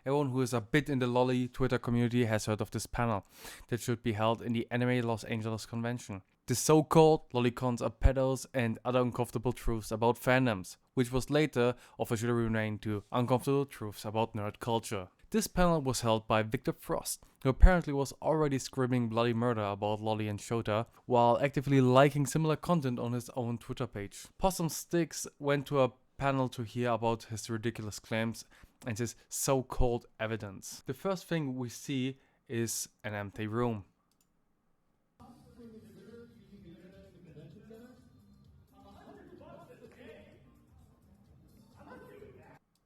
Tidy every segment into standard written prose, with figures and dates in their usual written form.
everyone who is a bit in the lolly Twitter community has heard of this panel that should be held in the Anime Los Angeles convention. The so-called Lolicons are pedos and other uncomfortable truths about fandoms, which was later officially renamed to Uncomfortable Truths About Nerd Culture. This panel was held by Victor Frost, who apparently was already scribbling bloody murder about Lolly and Shota, while actively liking similar content on his own Twitter page. Possum Sticks went to a panel to hear about his ridiculous claims and his so-called evidence. The first thing we see is an empty room.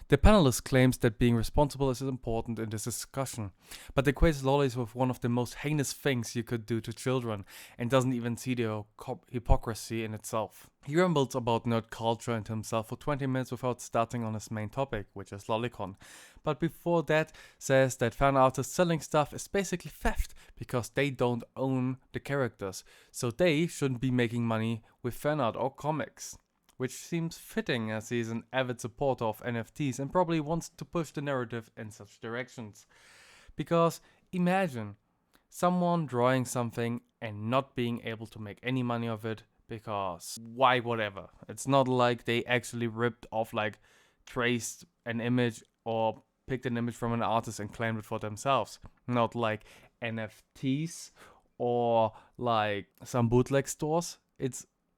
The panelist claims that being responsible is important in this discussion, but equates lollies with one of the most heinous things you could do to children, and doesn't even see the hypocrisy in itself. He rambles about nerd culture and himself for 20 minutes without starting on his main topic, which is Lolicon, but before that says that fan artists selling stuff is basically theft because they don't own the characters, so they shouldn't be making money with fan art or comics. Which seems fitting as he's an avid supporter of NFTs and probably wants to push the narrative in such directions. Because imagine someone drawing something and not being able to make any money of it because why whatever. It's not like they actually ripped off, like traced an image or picked an image from an artist and claimed it for themselves. Not like NFTs or like some bootleg stores.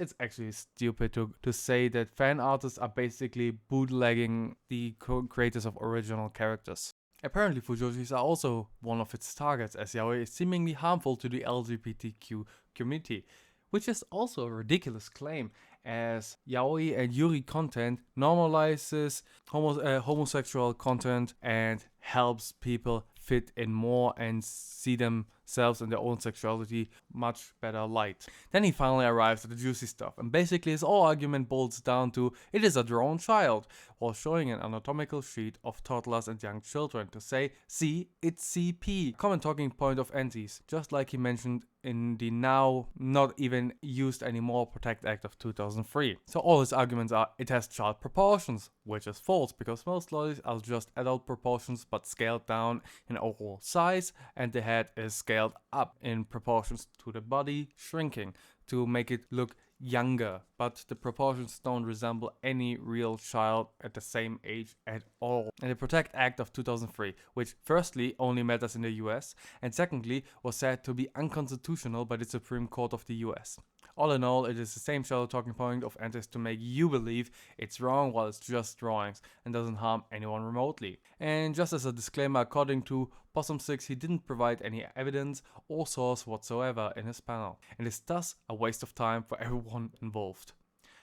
It's actually stupid to say that fan artists are basically bootlegging the creators of original characters. Apparently Fujojis are also one of its targets, as yaoi is seemingly harmful to the LGBTQ community, which is also a ridiculous claim, as yaoi and yuri content normalizes homosexual content and helps people fit in more and see themselves and their own sexuality much better light. Then he finally arrives at the juicy stuff, and basically his whole argument boils down to it is a drawn child, while showing an anatomical sheet of toddlers and young children to say, see, it's CP. Common talking point of antis, just like he mentioned in the now not even used anymore Protect Act of 2003. So all his arguments are it has child proportions, which is false because most lollies are just adult proportions but scaled down in overall size, and the head is scaled up in proportions to the body, shrinking to make it look younger, but the proportions don't resemble any real child at the same age at all. And the Protect Act of 2003, which firstly only matters in the US, and secondly was said to be unconstitutional by the Supreme Court of the US. All in all, it is the same shallow talking point of antis to make you believe it's wrong while it's just drawings and doesn't harm anyone remotely. And just as a disclaimer, according to Possum 6, he didn't provide any evidence or source whatsoever in his panel, and is thus a waste of time for everyone involved.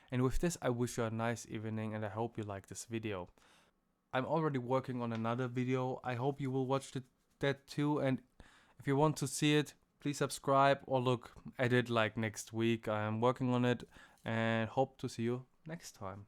And with this, I wish you a nice evening and I hope you like this video. I'm already working on another video. I hope you will watch that too, and if you want to see it, please subscribe or look at it like next week. I am working on it and hope to see you next time.